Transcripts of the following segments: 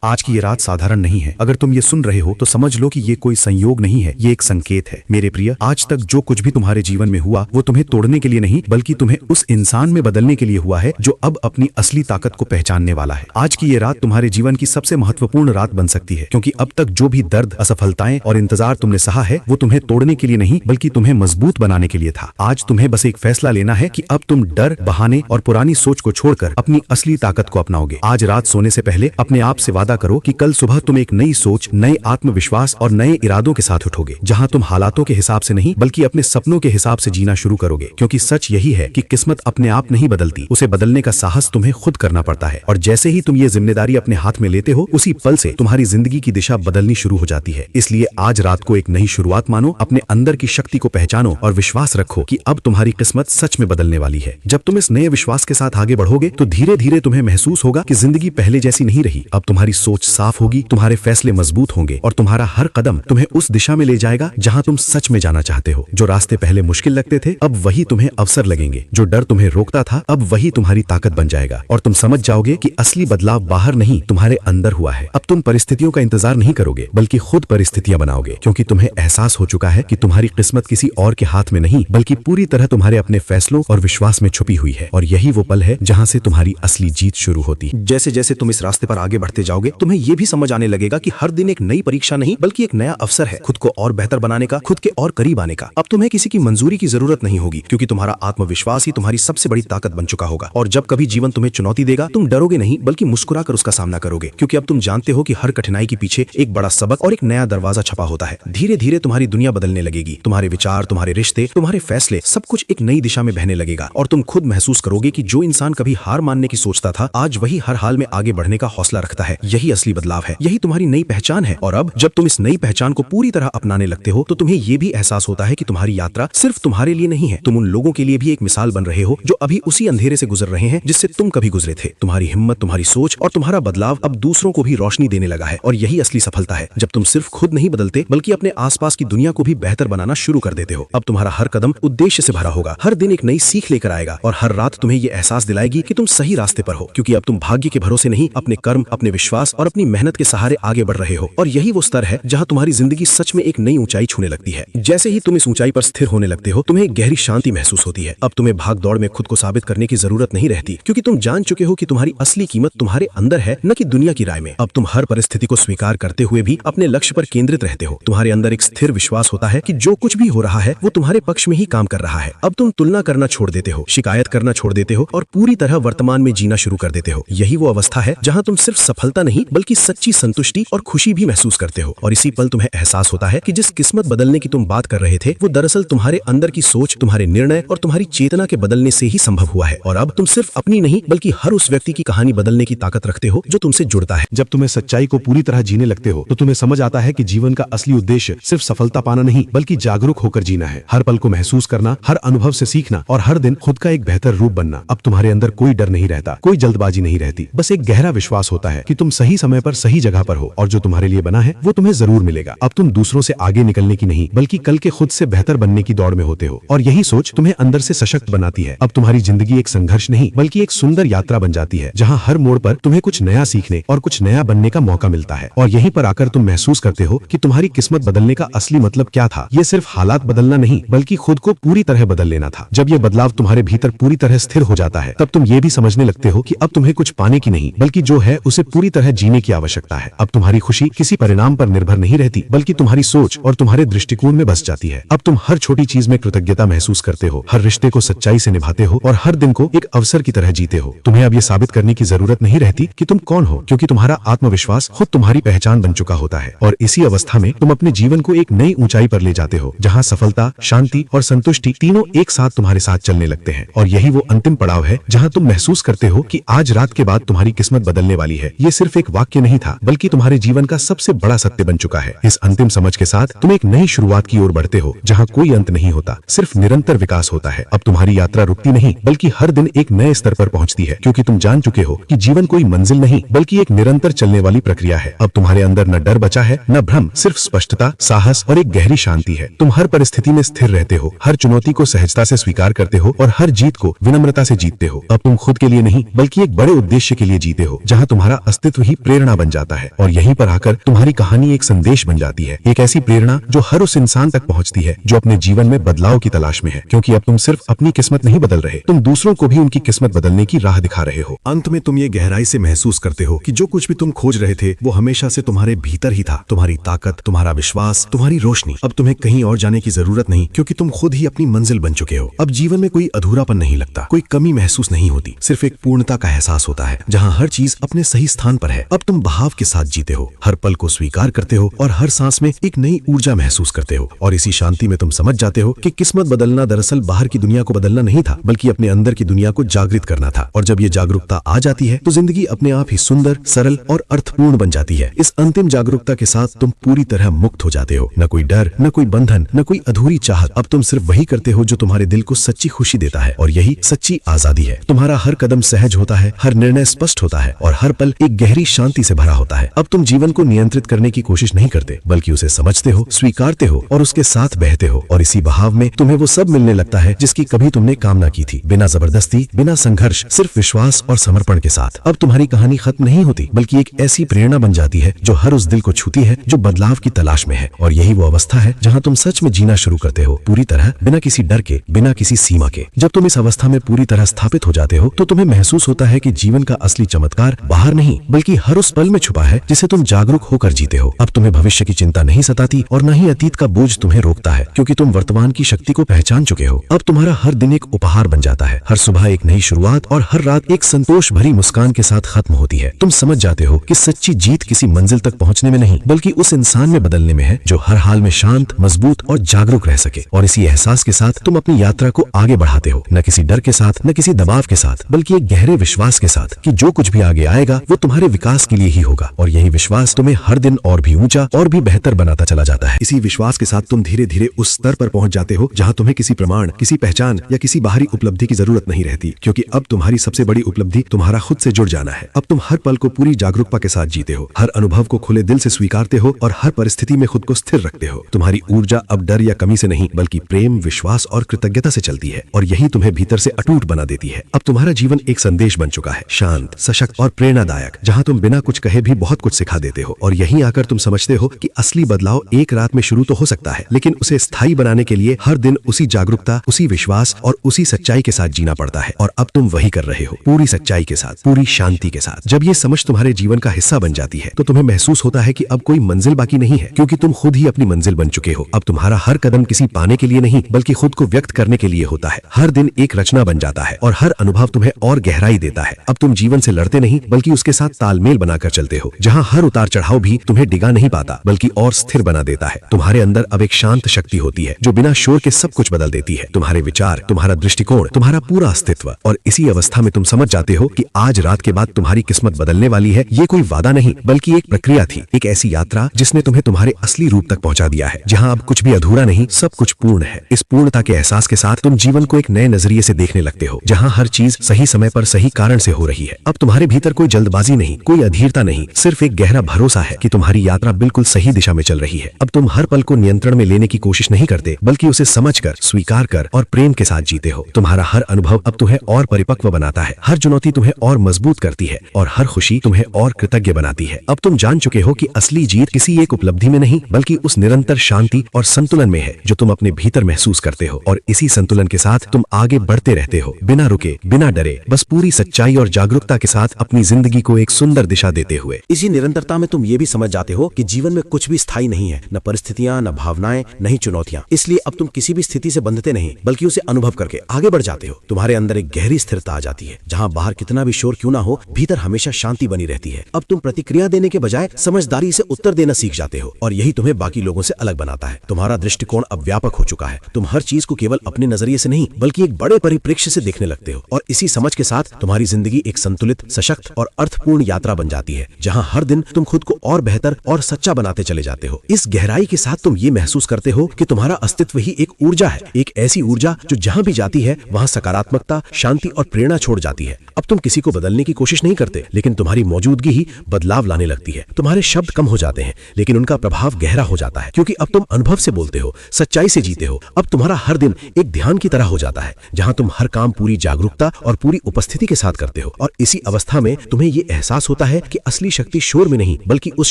आज की ये रात साधारण नहीं है। अगर तुम ये सुन रहे हो तो समझ लो कि ये कोई संयोग नहीं है, ये एक संकेत है। मेरे प्रिय, आज तक जो कुछ भी तुम्हारे जीवन में हुआ वो तुम्हें तोड़ने के लिए नहीं बल्कि तुम्हें उस इंसान में बदलने के लिए हुआ है जो अब अपनी असली ताकत को पहचानने वाला है। आज की ये रात तुम्हारे जीवन की सबसे महत्वपूर्ण रात बन सकती है, क्योंकि अब तक जो भी दर्द, असफलताएं और इंतजार तुमने सहा है वो तुम्हें तोड़ने के लिए नहीं बल्कि तुम्हें मजबूत बनाने के लिए था। आज तुम्हें बस एक फैसला लेना है कि अब तुम डर, बहाने और पुरानी सोच को छोड़कर अपनी असली ताकत को अपनाओगे। आज रात सोने से पहले अपने आप से वादा करो कि कल सुबह तुम एक नई सोच, नए आत्मविश्वास और नए इरादों के साथ उठोगे, जहां तुम हालातों के हिसाब से नहीं बल्कि अपने सपनों के हिसाब से जीना शुरू करोगे। क्योंकि सच यही है कि किस्मत अपने आप नहीं बदलती, उसे बदलने का साहस तुम्हें खुद करना पड़ता है। और जैसे ही तुम ये जिम्मेदारी अपने हाथ में लेते हो, उसी पल से तुम्हारी जिंदगी की दिशा बदलनी शुरू हो जाती है। इसलिए आज रात को एक नई शुरुआत मानो, अपने अंदर की शक्ति को पहचानो और विश्वास रखो कि अब तुम्हारी किस्मत सच में बदलने वाली है। जब तुम इस नए विश्वास के साथ आगे बढ़ोगे तो धीरे धीरे तुम्हें महसूस होगा कि जिंदगी पहले जैसी नहीं रही। अब तुम्हारी सोच साफ होगी, तुम्हारे फैसले मजबूत होंगे और तुम्हारा हर कदम तुम्हें उस दिशा में ले जाएगा जहां तुम सच में जाना चाहते हो। जो रास्ते पहले मुश्किल लगते थे अब वही तुम्हें अवसर लगेंगे, जो डर तुम्हें रोकता था अब वही तुम्हारी ताकत बन जाएगा और तुम समझ जाओगे कि असली बदलाव बाहर नहीं तुम्हारे अंदर हुआ है। अब तुम परिस्थितियों का इंतजार नहीं करोगे बल्कि खुद परिस्थितियां बनाओगे, क्योंकि तुम्हें एहसास हो चुका है कि तुम्हारी किस्मत किसी और के हाथ में नहीं बल्कि पूरी तरह तुम्हारे अपने फैसलों और विश्वास में छुपी हुई है। और यही वो पल है जहां से तुम्हारी असली जीत शुरू होती है। जैसे जैसे तुम इस रास्ते पर आगे बढ़ते जाओगे तुम्हें यह भी समझ आने लगेगा कि हर दिन एक नई परीक्षा नहीं बल्कि एक नया अवसर है खुद को और बेहतर बनाने का, खुद के और करीब आने का। अब तुम्हें किसी की मंजूरी की जरूरत नहीं होगी, क्योंकि तुम्हारा आत्मविश्वास ही तुम्हारी सबसे बड़ी ताकत बन चुका होगा। और जब कभी जीवन तुम्हें चुनौती देगा तुम डरोगे नहीं बल्कि मुस्कुराकर उसका सामना करोगे, क्योंकि अब तुम जानते हो कि हर कठिनाई के पीछे एक बड़ा सबक और एक नया दरवाजा छपा होता है। धीरे धीरे तुम्हारी दुनिया बदलने लगेगी, तुम्हारे विचार, तुम्हारे रिश्ते, तुम्हारे फैसले, सब कुछ एक नई दिशा में बहने लगेगा और तुम खुद महसूस करोगे कि जो इंसान कभी हार मानने की सोचता था आज वही हर हाल में आगे बढ़ने का हौसला रखता है। यही असली बदलाव है, यही तुम्हारी नई पहचान है। और अब जब तुम इस नई पहचान को पूरी तरह अपनाने लगते हो तो तुम्हें यह भी एहसास होता है कि तुम्हारी यात्रा सिर्फ तुम्हारे लिए नहीं है, तुम उन लोगों के लिए भी एक मिसाल बन रहे हो जो अभी उसी अंधेरे से गुजर रहे हैं जिससे तुम कभी गुजरे थे। तुम्हारी हिम्मत, तुम्हारी सोच और तुम्हारा बदलाव अब दूसरों को भी रोशनी देने लगा है। और यही असली सफलता है, जब तुम सिर्फ खुद नहीं बदलते बल्कि अपने आसपास की दुनिया को भी बेहतर बनाना शुरू कर देते हो। अब तुम्हारा हर कदम उद्देश्य से भरा होगा, हर दिन एक नई सीख लेकर आएगा और हर रात तुम्हें यह एहसास दिलाएगी कि तुम सही रास्ते पर हो, क्योंकि अब तुम भाग्य के भरोसे नहीं अपने कर्म, अपने विश्वास और अपनी मेहनत के सहारे आगे बढ़ रहे हो। और यही वो स्तर है जहां तुम्हारी जिंदगी सच में एक नई ऊंचाई छूने लगती है। जैसे ही तुम इस ऊंचाई पर स्थिर होने लगते हो तुम्हें एक गहरी शांति महसूस होती है। अब तुम्हें भाग दौड़ में खुद को साबित करने की जरूरत नहीं रहती, क्योंकि तुम जान चुके हो कि तुम्हारी असली कीमत तुम्हारे अंदर है, न कि दुनिया की राय में। अब तुम हर परिस्थिति को स्वीकार करते हुए भी अपने लक्ष्य पर केंद्रित रहते हो। तुम्हारे अंदर एक स्थिर विश्वास होता है कि जो कुछ भी हो रहा है वो तुम्हारे पक्ष में ही काम कर रहा है। अब तुम तुलना करना छोड़ देते हो, शिकायत करना छोड़ देते हो और पूरी तरह वर्तमान में जीना शुरू कर देते हो। यही वो अवस्था है जहां तुम सिर्फ सफलता नहीं बल्कि सच्ची संतुष्टि और खुशी भी महसूस करते हो। और इसी पल तुम्हें एहसास होता है कि जिस किस्मत बदलने की तुम बात कर रहे थे वो दरअसल तुम्हारे अंदर की सोच, तुम्हारे निर्णय और तुम्हारी चेतना के बदलने से ही संभव हुआ है। और अब तुम सिर्फ अपनी नहीं बल्कि हर उस व्यक्ति की कहानी बदलने की ताकत रखते हो जो तुमसे जुड़ता है। जब तुम्हें सच्चाई को पूरी तरह जीने लगते हो तो तुम्हें समझ आता है कि जीवन का असली उद्देश्य सिर्फ सफलता पाना नहीं बल्कि जागरूक होकर जीना है। हर पल को महसूस करना, हर अनुभव से सीखना और हर दिन खुद का एक बेहतर रूप बनना। अब तुम्हारे अंदर कोई डर नहीं रहता, कोई जल्दबाजी नहीं रहती, बस एक गहरा विश्वास होता है कि तुम सही समय पर सही जगह पर हो और जो तुम्हारे लिए बना है वो तुम्हें जरूर मिलेगा। अब तुम दूसरों से आगे निकलने की नहीं बल्कि कल के खुद से बेहतर बनने की दौड़ में होते हो और यही सोच तुम्हें अंदर से सशक्त बनाती है। अब तुम्हारी जिंदगी एक संघर्ष नहीं बल्कि एक सुंदर यात्रा बन जाती है, जहां हर मोड़ पर तुम्हें कुछ नया सीखने और कुछ नया बनने का मौका मिलता है। और यहीं पर आकर तुम महसूस करते हो कि तुम्हारी किस्मत बदलने का असली मतलब क्या था। ये सिर्फ हालात बदलना नहीं बल्कि खुद को पूरी तरह बदल लेना था। जब ये बदलाव तुम्हारे भीतर पूरी तरह स्थिर हो जाता है तब तुम ये भी समझने लगते हो कि अब तुम्हें कुछ पाने की नहीं बल्कि जो है उसे पूरी तरह जीने की आवश्यकता है। अब तुम्हारी खुशी किसी परिणाम पर निर्भर नहीं रहती बल्कि तुम्हारी सोच और तुम्हारे दृष्टिकोण में बस जाती है। अब तुम हर छोटी चीज में कृतज्ञता महसूस करते हो, हर रिश्ते को सच्चाई से निभाते हो और हर दिन को एक अवसर की तरह जीते हो। तुम्हें अब ये साबित करने की जरूरत नहीं रहती कि तुम कौन हो, क्योंकि तुम्हारा आत्मविश्वास खुद तुम्हारी पहचान बन चुका होता है। और इसी अवस्था में तुम अपने जीवन को एक नई ऊंचाई पर ले जाते हो, जहां सफलता, शांति और संतुष्टि तीनों एक साथ तुम्हारे साथ चलने लगते हैं। और यही वो अंतिम पड़ाव है जहां तुम महसूस करते हो कि आज रात के बाद तुम्हारी किस्मत बदलने वाली है। ये सिर्फ एक वाक्य नहीं था बल्कि तुम्हारे जीवन का सबसे बड़ा सत्य बन चुका है। इस अंतिम समझ के साथ तुम एक नई शुरुआत की ओर बढ़ते हो, जहां कोई अंत नहीं होता, सिर्फ निरंतर विकास होता है। अब तुम्हारी यात्रा रुकती नहीं बल्कि हर दिन एक नए स्तर पर पहुंचती है, क्योंकि तुम जान चुके हो कि जीवन कोई मंजिल नहीं बल्कि एक निरंतर चलने वाली प्रक्रिया है। अब तुम्हारे अंदर न डर बचा है, न भ्रम, सिर्फ स्पष्टता, साहस और एक गहरी शांति है। तुम हर परिस्थिति में स्थिर रहते हो, हर चुनौती को सहजता से स्वीकार करते हो और हर जीत को विनम्रता से जीतते हो। अब तुम खुद के लिए नहीं बल्कि एक बड़े उद्देश्य के लिए जीते हो, जहां तुम्हारा अस्तित्व ही ही प्रेरणा बन जाता है और यहीं पर आकर तुम्हारी कहानी एक संदेश बन जाती है, एक ऐसी प्रेरणा जो हर उस इंसान तक पहुंचती है जो अपने जीवन में बदलाव की तलाश में है। क्योंकि अब तुम सिर्फ अपनी किस्मत नहीं बदल रहे, तुम दूसरों को भी उनकी किस्मत बदलने की राह दिखा रहे हो। अंत में तुम ये गहराई से महसूस करते हो कि जो कुछ भी तुम खोज रहे थे वो हमेशा से तुम्हारे भीतर ही था। तुम्हारी ताकत, तुम्हारा विश्वास, तुम्हारी रोशनी। अब तुम्हें कहीं और जाने की जरूरत नहीं, क्योंकि तुम खुद ही अपनी मंजिल बन चुके हो। अब जीवन में कोई अधूरापन नहीं लगता, कोई कमी महसूस नहीं होती, सिर्फ एक पूर्णता का एहसास होता है जहाँ हर चीज अपने सही स्थान पर है। अब तुम बहाव के साथ जीते हो, हर पल को स्वीकार करते हो और हर सांस में एक नई ऊर्जा महसूस करते हो। और इसी शांति में तुम समझ जाते हो कि किस्मत बदलना दरअसल बाहर की दुनिया को बदलना नहीं था, बल्कि अपने अंदर की दुनिया को जागृत करना था। और जब ये जागरूकता आ जाती है तो जिंदगी अपने आप ही सुंदर, सरल और अर्थपूर्ण बन जाती है। इस अंतिम जागरूकता के साथ तुम पूरी तरह मुक्त हो जाते हो। न कोई डर, न कोई बंधन, न कोई अधूरी चाहत। अब तुम सिर्फ वही करते हो जो तुम्हारे दिल को सच्ची खुशी देता है, और यही सच्ची आजादी है। तुम्हारा हर कदम सहज होता है, हर निर्णय स्पष्ट होता है और हर पल एक गहरी शांति से भरा होता है। अब तुम जीवन को नियंत्रित करने की कोशिश नहीं करते, बल्कि उसे समझते हो, स्वीकारते हो और उसके साथ बहते हो। और इसी बहाव में तुम्हें वो सब मिलने लगता है जिसकी कभी तुमने कामना की थी, बिना जबरदस्ती, बिना संघर्ष, सिर्फ विश्वास और समर्पण के साथ। अब तुम्हारी कहानी खत्म नहीं होती, बल्कि एक ऐसी प्रेरणा बन जाती है जो हर उस दिल को छूती है जो बदलाव की तलाश में है। और यही वो अवस्था है जहाँ तुम सच में जीना शुरू करते हो, पूरी तरह, बिना किसी डर के, बिना किसी सीमा के। जब तुम इस अवस्था में पूरी तरह स्थापित हो जाते हो तो तुम्हें महसूस होता है कि जीवन का असली चमत्कार बाहर नहीं, बल्कि हर उस पल में छुपा है जिसे तुम जागरूक होकर जीते हो। अब तुम्हें भविष्य की चिंता नहीं सताती और न ही अतीत का बोझ तुम्हें रोकता है, क्योंकि तुम वर्तमान की शक्ति को पहचान चुके हो। अब तुम्हारा हर दिन एक उपहार बन जाता है, हर सुबह एक नई शुरुआत और हर रात एक संतोष भरी मुस्कान के साथ खत्म होती है। तुम समझ जाते हो कि सच्ची जीत किसी मंजिल तक पहुंचने में नहीं, बल्कि उस इंसान में बदलने में है जो हर हाल में शांत, मजबूत और जागरूक रह सके। और इसी एहसास के साथ तुम अपनी यात्रा को आगे बढ़ाते हो, न किसी डर के साथ, न किसी दबाव के साथ, बल्कि एक गहरे विश्वास के साथ कि जो कुछ भी आगे आएगा वो तुम्हारे विकास के लिए ही होगा। और यही विश्वास तुम्हें हर दिन और भी ऊंचा और भी बेहतर बनाता चला जाता है। इसी विश्वास के साथ तुम धीरे धीरे उस स्तर पर पहुंच जाते हो जहां तुम्हें किसी प्रमाण, किसी पहचान या किसी बाहरी उपलब्धि की जरूरत नहीं रहती, क्योंकि अब तुम्हारी सबसे बड़ी उपलब्धि तुम्हारा खुद से जुड़ जाना है। अब तुम हर पल को पूरी जागरूकता के साथ जीते हो, हर अनुभव को खुले दिल से स्वीकारते हो और हर परिस्थिति में खुद को स्थिर रखते हो। तुम्हारी ऊर्जा अब डर या कमी से नहीं, बल्कि प्रेम, विश्वास और कृतज्ञता से चलती है, और यही तुम्हें भीतर से अटूट बना देती है। अब तुम्हारा जीवन एक संदेश बन चुका है, शांत, सशक्त और प्रेरणादायक, जहां तुम बिना कुछ कहे भी बहुत कुछ सिखा देते हो। और यहीं आकर तुम समझते हो कि असली बदलाव एक रात में शुरू तो हो सकता है, लेकिन उसे स्थायी बनाने के लिए हर दिन उसी जागरूकता, उसी विश्वास और उसी सच्चाई के साथ जीना पड़ता है। और अब तुम वही कर रहे हो, पूरी सच्चाई के साथ, पूरी शांति के साथ। जब ये समझ तुम्हारे जीवन का हिस्सा बन जाती है तो तुम्हें महसूस होता है कि अब कोई मंजिल बाकी नहीं है, क्योंकि तुम खुद ही अपनी मंजिल बन चुके हो। अब तुम्हारा हर कदम किसी पाने के लिए नहीं, बल्कि खुद को व्यक्त करने के लिए होता है। हर दिन एक रचना बन जाता है और हर अनुभव तुम्हें और गहराई देता है। अब तुम जीवन से लड़ते नहीं, बल्कि उसके साथ तालमेल बनाकर चलते हो, जहां हर उतार चढ़ाव भी तुम्हें डिगा नहीं पाता, बल्कि और स्थिर बना देता है। तुम्हारे अंदर अब एक शांत शक्ति होती है जो बिना शोर के सब कुछ बदल देती है, तुम्हारे विचार, तुम्हारा दृष्टिकोण, तुम्हारा पूरा अस्तित्व। और इसी अवस्था में तुम समझ जाते हो कि आज रात के बाद तुम्हारी किस्मत बदलने वाली है। ये कोई वादा नहीं, बल्कि एक प्रक्रिया थी, एक ऐसी यात्रा जिसने तुम्हें तुम्हारे असली रूप तक पहुंचा दिया है, जहां अब कुछ भी अधूरा नहीं, सब कुछ पूर्ण है। इस पूर्णता के एहसास के साथ तुम जीवन को एक नए नजरिए से देखने लगते हो, जहां हर चीज सही समय पर सही कारण से हो रही है। अब तुम्हारे भीतर कोई जल्दबाजी नहीं, कोई अधीरता नहीं, सिर्फ एक गहरा भरोसा है कि तुम्हारी यात्रा बिल्कुल सही दिशा में चल रही है। अब तुम हर पल को नियंत्रण में लेने की कोशिश नहीं करते, बल्कि उसे समझकर, स्वीकार कर और प्रेम के साथ जीते हो। तुम्हारा हर अनुभव अब तुम्हें और परिपक्व बनाता है, हर चुनौती तुम्हें और मजबूत करती है और हर खुशी तुम्हें और कृतज्ञ बनाती है। अब तुम जान चुके हो कि असली जीत किसी एक उपलब्धि में नहीं, बल्कि उस निरंतर शांति और संतुलन में है जो तुम अपने भीतर महसूस करते हो। और इसी संतुलन के साथ तुम आगे बढ़ते रहते हो, बिना रुके, बिना डरे, बस पूरी सच्चाई और जागरूकता के साथ अपनी जिंदगी को एक सुंदर दिशा देते हुए। इसी निरंतरता में तुम ये भी समझ जाते हो कि जीवन में कुछ भी स्थायी नहीं है, न परिस्थितियां, न भावनाएं, न ही चुनौतियां। इसलिए अब तुम किसी भी स्थिति से बंधते नहीं, बल्कि उसे अनुभव करके आगे बढ़ जाते हो। तुम्हारे अंदर एक गहरी स्थिरता आ जाती है, जहां बाहर कितना भी शोर क्यों ना हो, भीतर हमेशा शांति बनी रहती है। अब तुम प्रतिक्रिया देने के बजाय समझदारी से उत्तर देना सीख जाते हो, और यही तुम्हें बाकी लोगों से अलग बनाता है। तुम्हारा दृष्टिकोण अब व्यापक हो चुका है, तुम हर चीज को केवल अपने नजरिए से नहीं, बल्कि एक बड़े परिप्रेक्ष्य से देखने लगते हो। और इसी समझ के साथ तुम्हारी जिंदगी एक संतुलित, सशक्त और अर्थपूर्ण यात्रा बन जाती है, जहां हर दिन तुम खुद को और बेहतर और सच्चा बनाते चले जाते हो। इस गहराई के साथ तुम ये महसूस करते हो कि तुम्हारा अस्तित्व ही एक ऊर्जा है, एक ऐसी ऊर्जा जो जहां भी जाती है वहां सकारात्मकता, शांति और प्रेरणा छोड़ जाती है। अब तुम किसी को बदलने की कोशिश नहीं करते, लेकिन तुम्हारी मौजूदगी ही बदलाव लाने लगती है। तुम्हारे शब्द कम हो जाते हैं, लेकिन उनका प्रभाव गहरा हो जाता है, क्योंकि अब तुम अनुभव से बोलते हो, सच्चाई से जीते हो। अब तुम्हारा हर दिन एक ध्यान की तरह हो जाता है, जहां तुम हर काम पूरी जागरूकता और पूरी उपस्थिति के साथ करते हो। और इसी अवस्था में तुम्हें ये एहसास होता होता है कि असली शक्ति शोर में नहीं बल्कि उस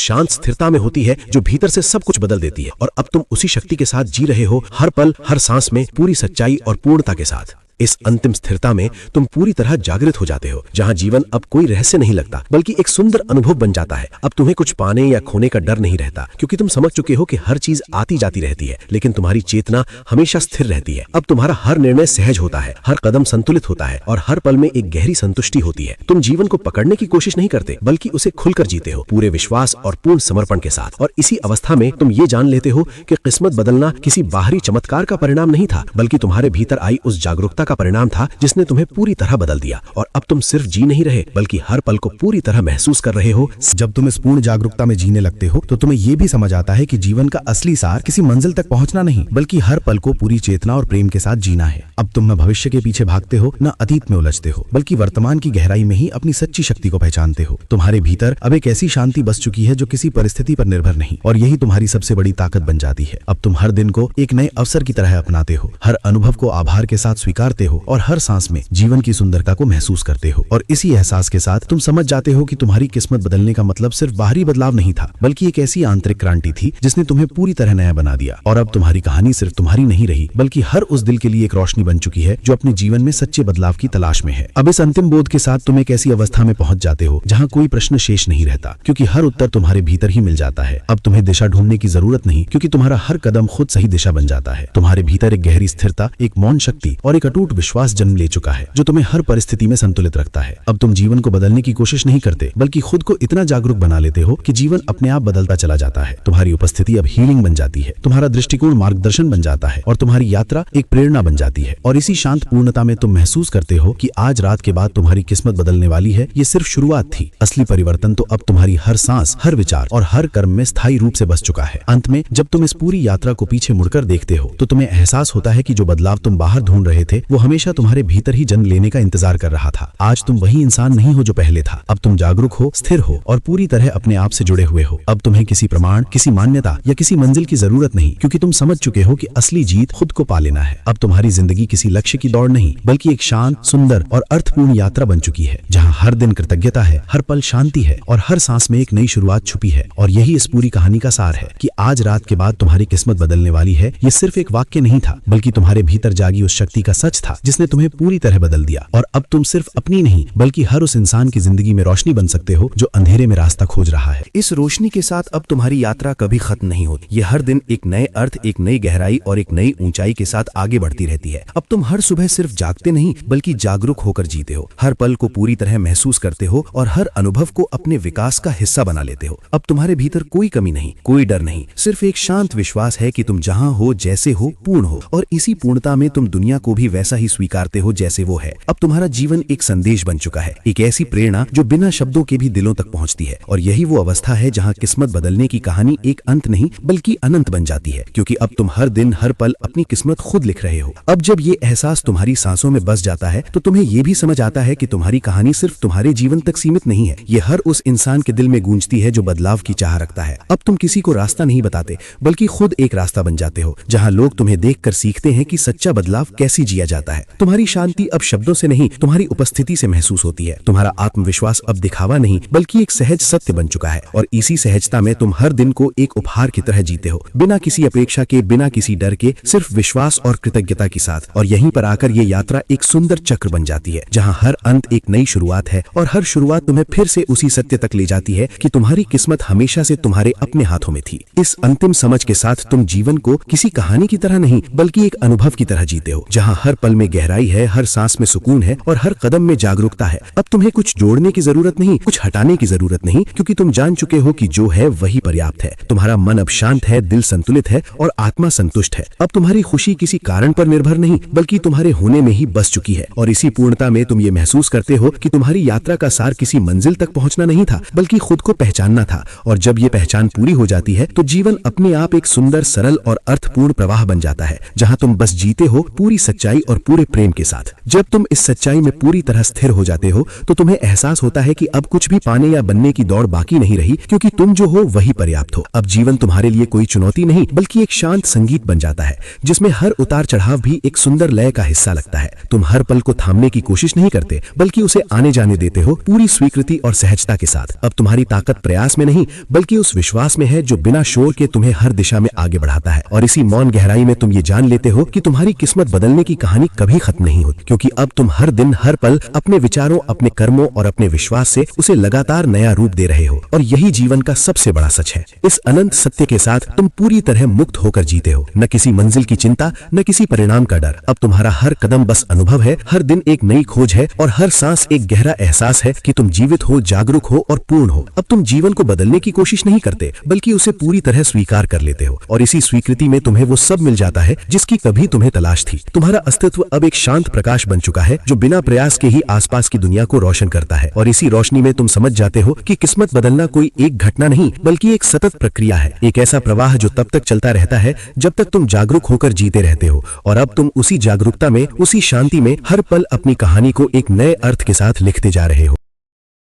शांत स्थिरता में होती है जो भीतर से सब कुछ बदल देती है। और अब तुम उसी शक्ति के साथ जी रहे हो, हर पल हर सांस में पूरी सच्चाई और पूर्णता के साथ। इस अंतिम स्थिरता में तुम पूरी तरह जागृत हो जाते हो, जहां जीवन अब कोई रहस्य नहीं लगता बल्कि एक सुंदर अनुभव बन जाता है। अब तुम्हें कुछ पाने या खोने का डर नहीं रहता, क्योंकि तुम समझ चुके हो कि हर चीज आती जाती रहती है, लेकिन तुम्हारी चेतना हमेशा स्थिर रहती है। अब तुम्हारा हर निर्णय सहज होता है, हर कदम संतुलित होता है और हर पल में एक गहरी संतुष्टि होती है। तुम जीवन को पकड़ने की कोशिश नहीं करते बल्कि उसे खुलकर जीते हो, पूरे विश्वास और पूर्ण समर्पण के साथ। और इसी अवस्था में तुम ये जान लेते हो कि किस्मत बदलना किसी बाहरी चमत्कार का परिणाम नहीं था, बल्कि तुम्हारे भीतर आई उस जागरूकता का परिणाम था जिसने तुम्हें पूरी तरह बदल दिया। और अब तुम सिर्फ जी नहीं रहे बल्कि हर पल को पूरी तरह महसूस कर रहे हो। जब तुम इस पूर्ण जागरूकता में जीने लगते हो तो तुम्हें यह भी समझ आता है कि जीवन का असली सार किसी मंजिल तक पहुंचना नहीं बल्कि हर पल को पूरी चेतना और प्रेम के साथ जीना है। अब तुम न भविष्य के पीछे भागते हो न अतीत में उलझते हो, बल्कि वर्तमान की गहराई में ही अपनी सच्ची शक्ति को पहचानते हो। तुम्हारे भीतर अब एक ऐसी शांति बस चुकी है जो किसी परिस्थिति पर निर्भर नहीं, और यही तुम्हारी सबसे बड़ी ताकत बन जाती है। अब तुम हर दिन को एक नए अवसर की तरह अपनाते हो, हर अनुभव को आभार के साथ स्वीकारते हो और हर सांस में जीवन की सुंदरता को महसूस करते हो। और इसी एहसास के साथ तुम समझ जाते हो कि तुम्हारी किस्मत बदलने का मतलब सिर्फ बाहरी बदलाव नहीं था, बल्कि एक ऐसी आंतरिक क्रांति थी जिसने तुम्हें पूरी तरह नया बना दिया। और अब तुम्हारी कहानी सिर्फ तुम्हारी नहीं रही बल्कि हर उस दिल के लिए एक रोशनी बन चुकी है जो अपने जीवन में सच्चे बदलाव की तलाश में है। अब इस अंतिम बोध के साथ तुम एक ऐसी अवस्था में पहुंच जाते हो जहां कोई प्रश्न शेष नहीं रहता, क्योंकि हर उत्तर तुम्हारे भीतर ही मिल जाता है। अब तुम्हें दिशा ढूंढने की जरूरत नहीं, क्योंकि तुम्हारा हर कदम खुद सही दिशा बन जाता है। तुम्हारे भीतर एक गहरी स्थिरता, एक मौन शक्ति और एक अटूट विश्वास जन्म ले चुका है जो तुम्हें हर परिस्थिति में संतुलित रखता है। अब तुम जीवन को बदलने की कोशिश नहीं करते बल्कि खुद को इतना जागरूक बना लेते हो कि जीवन अपने आप बदलता चला जाता है। तुम्हारी उपस्थिति अब हीलिंग बन जाती है, तुम्हारा दृष्टिकोण मार्गदर्शन बन जाता है और तुम्हारी यात्रा एक प्रेरणा बन जाती है। और इसी शांत पूर्णता में तुम महसूस करते हो कि आज रात के बाद तुम्हारी किस्मत बदलने वाली है। ये सिर्फ शुरुआत थी, असली परिवर्तन तो अब तुम्हारी हर सांस, हर विचार और हर कर्म में स्थायी रूप से बस चुका है। अंत में जब तुम इस पूरी यात्रा को पीछे मुड़कर देखते हो तो तुम्हें एहसास होता है कि जो बदलाव तुम बाहर ढूंढ रहे थे वो हमेशा तुम्हारे भीतर ही जन्म लेने का इंतजार कर रहा था। आज तुम वही इंसान नहीं हो जो पहले था। अब तुम जागरूक हो, स्थिर हो और पूरी तरह अपने आप से जुड़े हुए हो। अब तुम्हें किसी प्रमाण, किसी मान्यता या किसी मंजिल की जरूरत नहीं, क्योंकि तुम समझ चुके हो कि असली जीत खुद को पा लेना है। अब तुम्हारी जिंदगी किसी लक्ष्य की दौड़ नहीं बल्कि एक शांत, सुंदर और अर्थपूर्ण यात्रा बन चुकी है, जहां हर दिन कृतज्ञता है, हर पल शांति है और हर सांस में एक नई शुरुआत छुपी है। और यही इस पूरी कहानी का सार है कि आज रात के बाद तुम्हारी किस्मत बदलने वाली है। ये सिर्फ एक वाक्य नहीं था बल्कि तुम्हारे भीतर जागी उस शक्ति का सच था जिसने तुम्हें पूरी तरह बदल दिया। और अब तुम सिर्फ अपनी नहीं बल्कि हर उस इंसान की जिंदगी में रोशनी बन सकते हो जो अंधेरे में रास्ता खोज रहा है। इस रोशनी के साथ अब तुम्हारी यात्रा कभी खत्म नहीं होती। ये हर दिन एक नए अर्थ, एक नई गहराई और एक नई ऊंचाई के साथ आगे बढ़ती रहती है। अब तुम हर सुबह सिर्फ जागते नहीं बल्कि जागरूक होकर जीते हो, हर पल को पूरी तरह महसूस करते हो और हर अनुभव को अपने विकास का हिस्सा बना लेते हो। अब तुम्हारे भीतर कोई कमी नहीं, कोई डर नहीं, सिर्फ एक शांत विश्वास है कि तुम जहां हो, जैसे हो, पूर्ण हो। और इसी पूर्णता में तुम दुनिया को भी वैसा ही स्वीकारते हो जैसे वो है। अब तुम्हारा जीवन एक संदेश बन चुका है, एक ऐसी प्रेरणा जो बिना शब्दों के भी दिलों तक पहुंचती है। और यही वो अवस्था है जहां किस्मत बदलने की कहानी एक अंत नहीं बल्कि अनंत बन जाती है, क्योंकि अब तुम हर दिन, हर पल अपनी किस्मत खुद लिख रहे हो। अब जब ये एहसास तुम्हारी सांसों में बस जाता है तो तुम्हें ये भी समझ आता है कि तुम्हारी कहानी सिर्फ तुम्हारे जीवन तक सीमित नहीं है, ये हर उस इंसान के दिल में गूंजती है जो बदलाव की चाह रखता है। अब तुम किसी को रास्ता नहीं बताते बल्कि खुद एक रास्ता बन जाते हो, जहां लोग तुम्हें देखकर सीखते हैं कि सच्चा बदलाव कैसे जिया जाता है। तुम्हारी शांति अब शब्दों से नहीं, तुम्हारी उपस्थिति से महसूस होती है। तुम्हारा आत्मविश्वास अब दिखावा नहीं बल्कि एक सहज सत्य बन चुका है। और इसी सहजता में तुम हर दिन को एक उपहार की तरह जीते हो, बिना किसी अपेक्षा के, बिना किसी डर के, सिर्फ विश्वास और कृतज्ञता के साथ। और यहीं पर आकर ये यात्रा एक सुंदर चक्र बन जाती है, जहां हर अंत एक नई शुरुआत है और हर शुरुआत तुम्हें फिर से उसी सत्य तक ले जाती है कि तुम्हारी किस्मत हमेशा से तुम्हारे अपने हाथों में थी। इस अंतिम समझ के साथ तुम जीवन को किसी कहानी की तरह नहीं बल्कि एक अनुभव की तरह जीते हो, जहां हर पल में गहराई है, हर सांस में सुकून है और हर कदम में जागरूकता है। अब तुम्हें कुछ जोड़ने की जरूरत नहीं, कुछ हटाने की जरूरत नहीं, क्योंकि तुम जान चुके हो कि जो है वही पर्याप्त है। तुम्हारा मन अब शांत है, दिल संतुलित है और आत्मा संतुष्ट है। अब तुम्हारी खुशी किसी कारण पर निर्भर नहीं बल्कि तुम्हारे होने में ही बस चुकी है। और इसी पूर्णता में तुम ये महसूस करते हो कि तुम्हारी यात्रा का सार किसी मंजिल तक पहुंचना नहीं था बल्कि खुद को पहचानना था। और जब ये पहचान पूरी हो जाती है तो जीवन अपने आप एक सुंदर, सरल और अर्थपूर्ण प्रवाह बन जाता है, जहां तुम बस जीते हो, पूरी सच्चाई और और पूरे प्रेम के साथ। जब तुम इस सच्चाई में पूरी तरह स्थिर हो जाते हो तो तुम्हें एहसास होता है कि अब कुछ भी पाने या बनने की दौड़ बाकी नहीं रही, क्योंकि तुम जो हो वही पर्याप्त हो। अब जीवन तुम्हारे लिए कोई चुनौती नहीं बल्कि एक शांत संगीत बन जाता है, जिसमें हर उतार चढ़ाव भी एक सुंदर लय का हिस्सा लगता है। तुम हर पल को थामने की कोशिश नहीं करते बल्कि उसे आने जाने देते हो, पूरी स्वीकृति और सहजता के साथ। अब तुम्हारी ताकत प्रयास में नहीं बल्कि उस विश्वास में है जो बिना शोर के तुम्हें हर दिशा में आगे बढ़ाता है। और इसी मौन गहराई में तुम ये जान लेते हो कि तुम्हारी किस्मत बदलने की कहानी कभी खत्म नहीं होती, क्योंकि अब तुम हर दिन हर पल अपने विचारों, अपने कर्मों और अपने विश्वास से उसे लगातार नया रूप दे रहे हो। और यही जीवन का सबसे बड़ा सच है। इस अनंत सत्य के साथ तुम पूरी तरह मुक्त होकर जीते हो, न किसी मंजिल की चिंता, न किसी परिणाम का डर। अब तुम्हारा हर कदम बस अनुभव है, हर दिन एक नई खोज है और हर सांस एक गहरा एहसास है कि तुम जीवित हो, जागरूक हो और पूर्ण हो। अब तुम जीवन को बदलने की कोशिश नहीं करते बल्कि उसे पूरी तरह स्वीकार कर लेते हो, और इसी स्वीकृति में तुम्हें वो सब मिल जाता है जिसकी कभी तुम्हें तलाश थी। तुम्हारा अस्तित्व अब एक शांत प्रकाश बन चुका है जो बिना प्रयास के ही आसपास की दुनिया को रोशन करता है। और इसी रोशनी में तुम समझ जाते हो कि किस्मत बदलना कोई एक घटना नहीं बल्कि एक सतत प्रक्रिया है, एक ऐसा प्रवाह जो तब तक चलता रहता है जब तक तुम जागरूक होकर जीते रहते हो। और अब तुम उसी जागरूकता में, उसी शांति में हर पल अपनी कहानी को एक नए अर्थ के साथ लिखते जा रहे हो।